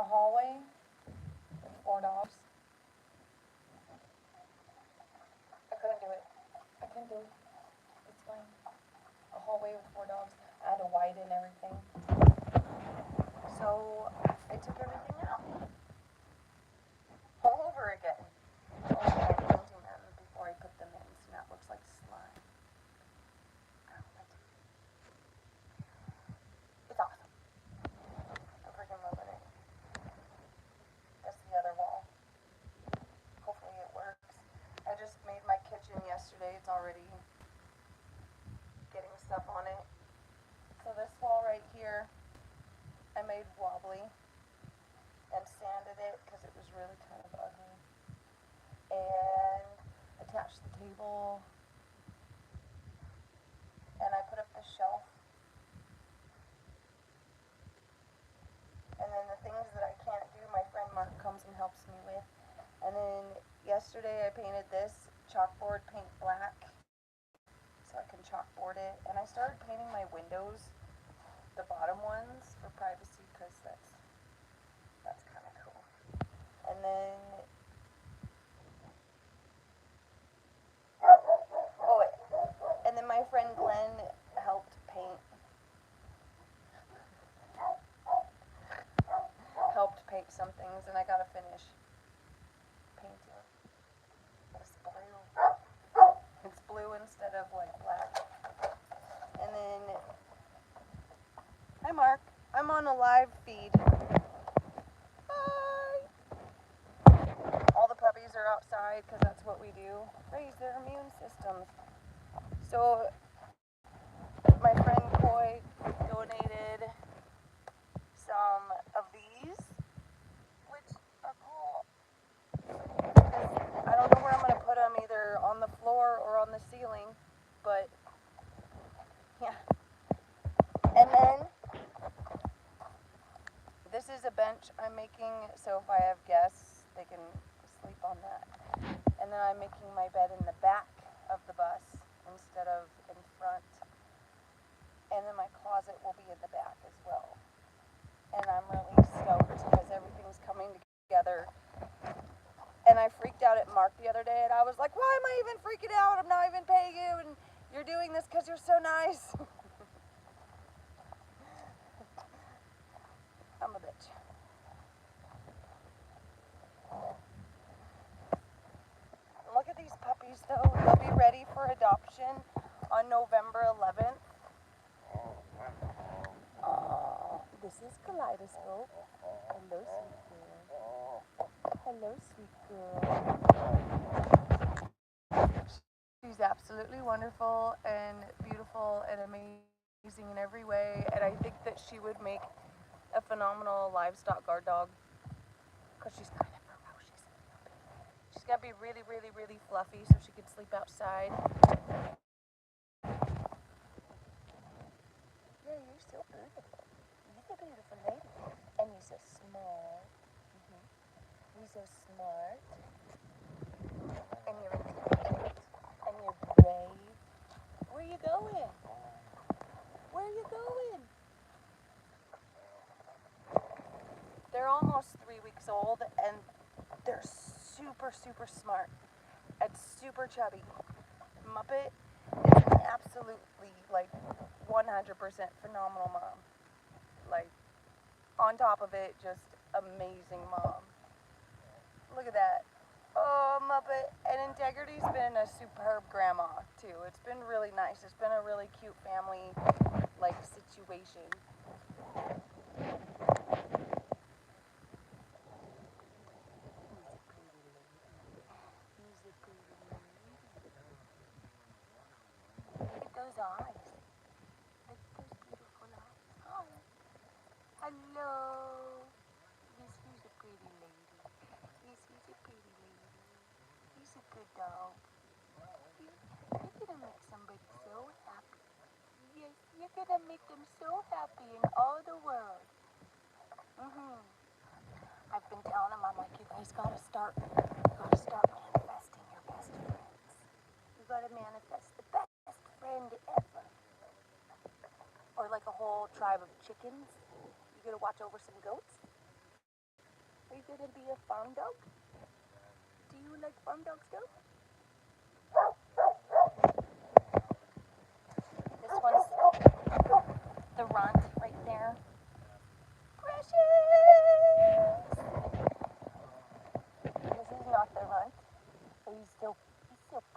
hallway with 4 dogs. I couldn't do it. I couldn't do it. It's fine. A hallway with 4 dogs. I had to widen everything. So I took everything out. All over again. Oh, I was painting them before I put them in, so now it looks like slime. I don't like it. It's awesome. I'm freaking loving it. That's the other wall. Hopefully it works. I just made my kitchen yesterday. It's already getting stuff on it. So this wall right here, I made wobbly and sanded it because it was really kind of ugly. And attached the table. And I put up the shelf. And then the things that I can't do, my friend Mark comes and helps me with. And then yesterday I painted this chalkboard paint black so I can chalkboard it. And I started painting my windows, the bottom ones, for privacy because that's kind of cool. And then and then my friend Glenn helped paint some things, and I gotta finish painting this blue. It's blue instead of like black. And then, hi Mark, I'm on a live feed. Hi. All the puppies are outside because that's what we do. Raise their immune systems. So my friend Coy donated some of these, which are cool. I don't know where I'm going to put them, either on the floor or on the ceiling, but yeah. And then this is a bench I'm making, so if I have guests, they can sleep on that. And then I'm making my bed in the back of the bus instead of in front. And then my closet will be in the back as well. And I'm really stoked because everything's coming together. And I freaked out at Mark the other day, and I was like, why am I even freaking out? I'm not even paying you, and you're doing this because you're so nice. I'm a bitch. Look at these puppies, though. They'll be ready for adoption on November 11th. This is Kaleidoscope. Hello, sweet girl. Hello, sweet girl. She's absolutely wonderful and beautiful and amazing in every way, and I think that she would make a phenomenal livestock guard dog because she's kind of ferocious. She's got to be really, really, really fluffy so she can sleep outside. Yeah, you're so beautiful. You're a beautiful lady. And you're so smart. You're so smart. And you're intelligent. And you're brave. Where are you going? Where are you going? They're almost 3 weeks old, and they're super, super smart and super chubby. Muppet is an absolutely, like, 100% phenomenal mom. Like, on top of it, just amazing mom. Look at that. Oh, Muppet. And Integrity's been a superb grandma, too. It's been really nice. It's been a really cute family, like, situation. Look at those eyes. Look at those beautiful eyes. Oh. Hello. Yes, he's a pretty lady. Yes, he's a pretty lady. He's a good dog. You're gonna make somebody so happy. Yes, you're gonna make them so happy in all the world. I've been telling him, I'm like, you guys gotta start manifesting your best friends. You gotta manifest the best friend ever. Or like a whole tribe of chickens. You gotta watch over some goats. interested in being a farm dog? Do you like farm dogs too? This one's the runt right there. Precious! This is not the runt. But he's so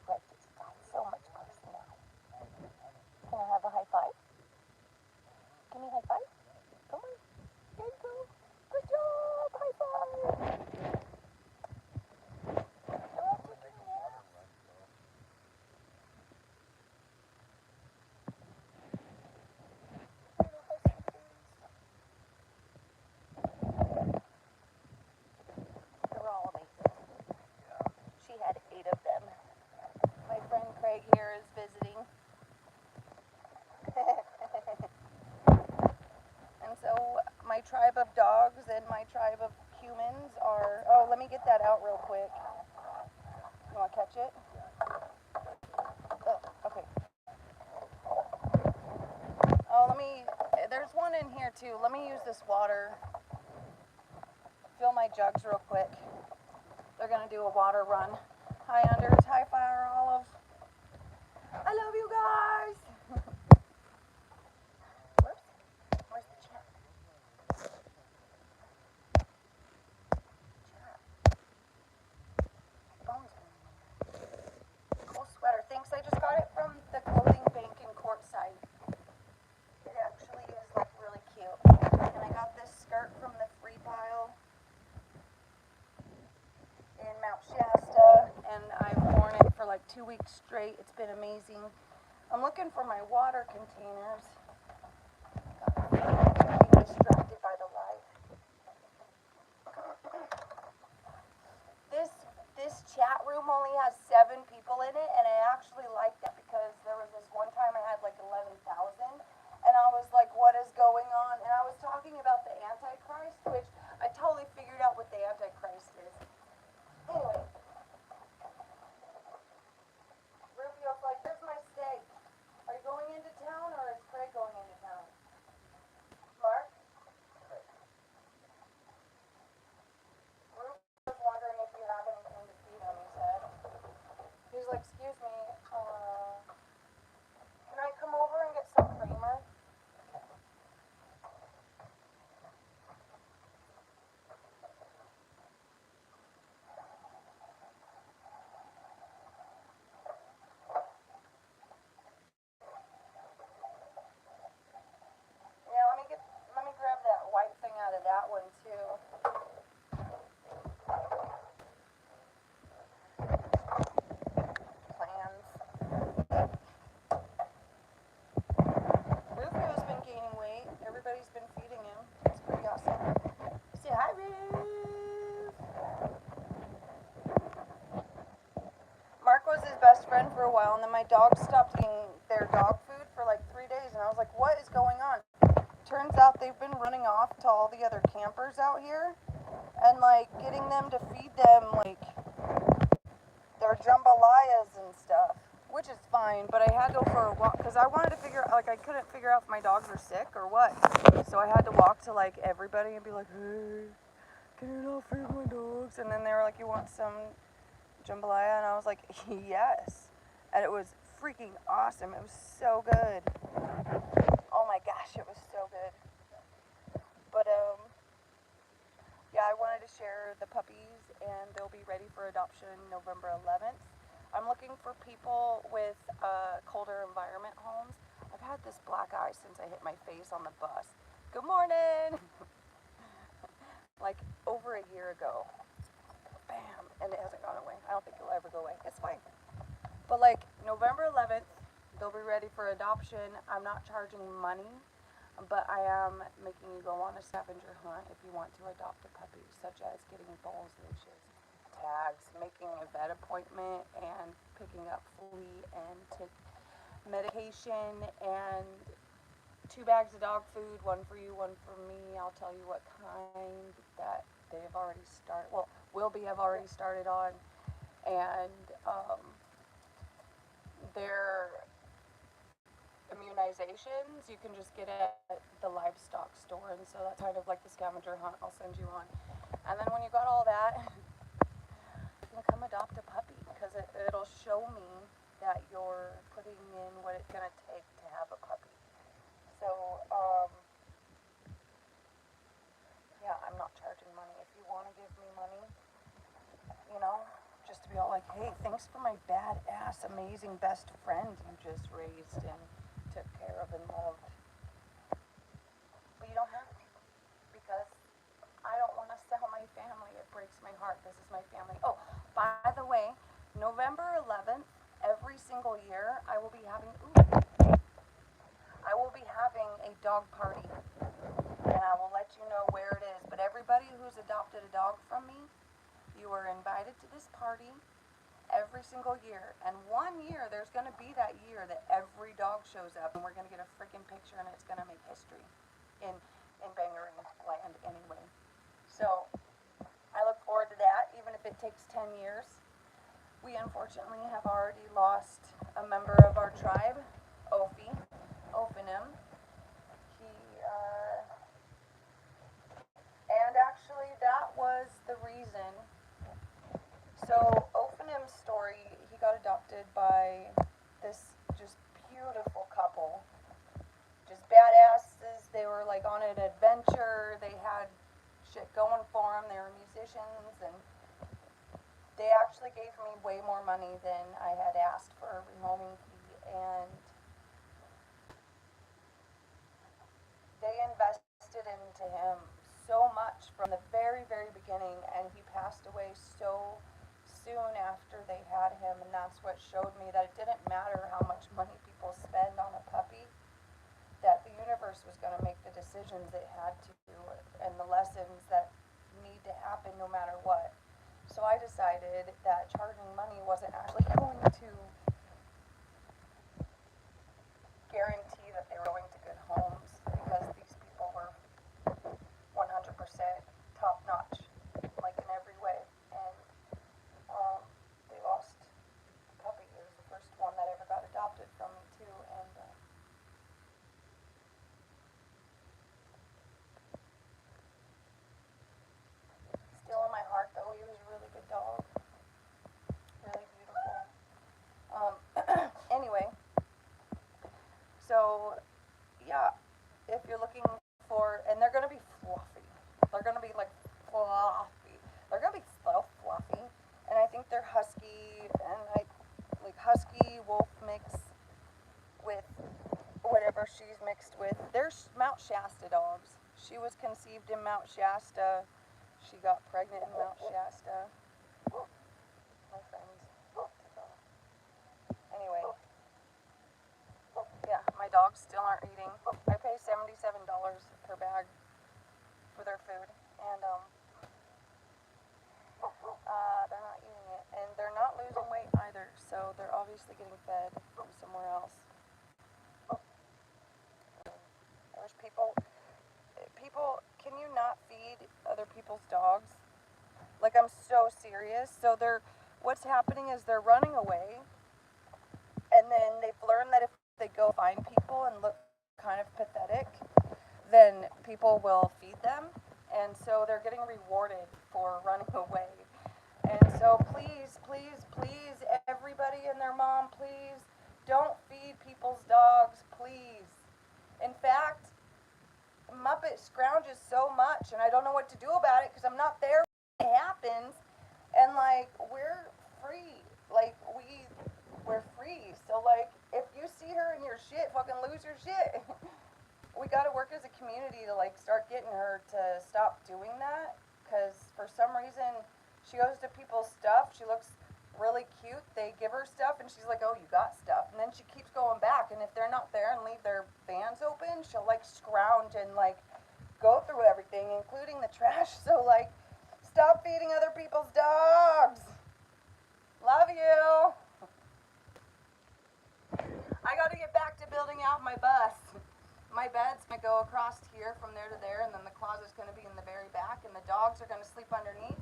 precious. He's got so much personality. Can I have a high five? Give me a high five. Come on. There you go. Good job. High five. They're all taking naps. Little huskies. They were all amazing. She had 8 of them. My friend Craig here is visiting. And so my tribe of dogs and my tribe of humans are... Oh, let me get that out real quick. You want to catch it? Oh, okay. Oh, let me... There's one in here too. Let me use this water. Fill my jugs real quick. They're going to do a water run. Hi, Anders. Hi, Fire Olive. I love you guys. Whoops. Where's the chat? Bones. Cool sweater. Thanks. I just got it from the clothing bank in Courtside. It actually is like really cute. And I got this skirt from the Free Pile in Mount Shasta, and I've worn it for like 2 weeks straight. It's been amazing. I'm looking for my water containers. I'm being distracted by the light. This chat room only has 7 people in it, and I actually like that because there was this one time I had like 11,000, and I was like, what is going on? And I was talking about the Antichrist, which I totally figured out what the Antichrist is. Anyway, Rufio's like, here's my steak. Are you going into town, or is Craig going into town? Mark? Rufio's wondering if you have anything to feed him, he said. He's like, excuse me, can I come over and get some creamer? Yeah, let me grab that white thing out of that one too. Plans. Rufio's been gaining weight. Everybody's been feeding him. It's pretty awesome. Say hi, Roof. Mark was his best friend for a while, and then my dogs stopped eating their dog food for like 3 days, and I was like, what is going on? Turns out they've been running off to all the other campers out here, and like getting them to feed them like their jambalayas and stuff, which is fine, but I had to go for a walk because I wanted to figure out, like, I couldn't figure out if my dogs were sick or what. So I had to walk to like everybody and be like, hey, can you not feed my dogs? And then they were like, you want some jambalaya? And I was like, yes. And it was freaking awesome. It was so good. Oh my gosh, it was so good. But yeah, I wanted to share the puppies, and they'll be ready for adoption November 11th. I'm looking for people with colder environment homes. I've had this black eye since I hit my face on the bus. Good morning! Like over a year ago. Bam! And it hasn't gone away. I don't think it'll ever go away. It's fine. But like November 11th, they'll be ready for adoption. I'm not charging money, but I am making you go on a scavenger hunt if you want to adopt a puppy, such as getting balls, leashes, tags, making a vet appointment, and picking up flea and tick medication, and 2 bags of dog food, one for you, one for me. I'll tell you what kind that they have already started, well, have already started on, and their immune immunizations, you can just get it at the livestock store, and so that's kind of like the scavenger hunt I'll send you on. And then when you got all that, you can come adopt a puppy, because it'll show me that you're putting in what it's going to take to have a puppy. So, yeah, I'm not charging money. If you want to give me money, you know, just to be all like, hey, thanks for my badass, amazing best friend you just raised and took care of and loved. But you don't have to, because I don't want to sell my family. It breaks my heart. This is my family. Oh, by the way, November 11th, every single year, I will be having a dog party. And I will let you know where it is. But everybody who's adopted a dog from me, you are invited to this party every single year. And one year, there's going to be that year that every dog shows up, and we're going to get a freaking picture, and it's going to make history in Bangerang land anyway. So I look forward to that, even if it takes 10 years. We unfortunately have already lost a member of our tribe, Ophinim. And actually that was the reason. So Ophinim's story, he got adopted by this just beautiful couple. Just badasses. They were like on an adventure. They had shit going for them. They were musicians, and they actually gave me way more money than I had asked for a rehoming fee, and they invested into him so much from the very, very beginning, and he passed away so soon after they had him, and that's what showed me that it didn't matter how much money people spend on a puppy, that the universe was going to make the decisions it had to, and the lessons that need to happen no matter what. So I decided that charging money wasn't actually going to guarantee that they were going to good homes, because these people were 100% top notch, like in every way. And they lost a puppy. It was the first one that ever got adopted from me too, and still in my heart though. He was a really good dog, really beautiful. Anyway, so yeah, if you're looking for, and they're gonna be fluffy. They're gonna be like fluffy. They're gonna be so fluffy, and I think they're husky, and I like husky wolf mix with whatever she's mixed with. They're Mount Shasta dogs. She was conceived in Mount Shasta. She got pregnant in Mount Shasta. My friends took off. Anyway, yeah, my dogs still aren't eating. I pay $77 per bag for their food, and they're not eating it, and they're not losing weight either. So they're obviously getting fed from somewhere else. I wish people, can you not feed other people's dogs? Like, I'm so serious. So what's happening is they're running away, and then they've learned that if they go find people and look kind of pathetic, then people will feed them, and so they're getting rewarded for running away. And so please, please, please, everybody and their mom, please don't feed people's dogs, please. In fact, Muppet scrounges so much, and I don't know what to do about it, because I'm not there when it happens, and like, we're free. Like, we're free. So like, if you see her in your shit, fucking lose your shit. We gotta work as a community to like start getting her to stop doing that, because for some reason she goes to people's stuff, she looks really cute, they give her stuff, and she's like, oh, you got stuff, and then she keeps going back, and if they're not there and leave their vans open, she'll like scrounge and like go through everything, including the trash. So like, stop feeding other people's dogs. Love you. I gotta get back to building out my bus. My bed's gonna go across here from there to there, and then the closet's gonna be in the very back, and the dogs are gonna sleep underneath.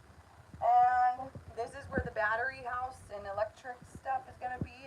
And this is where the battery house and electric stuff is gonna be,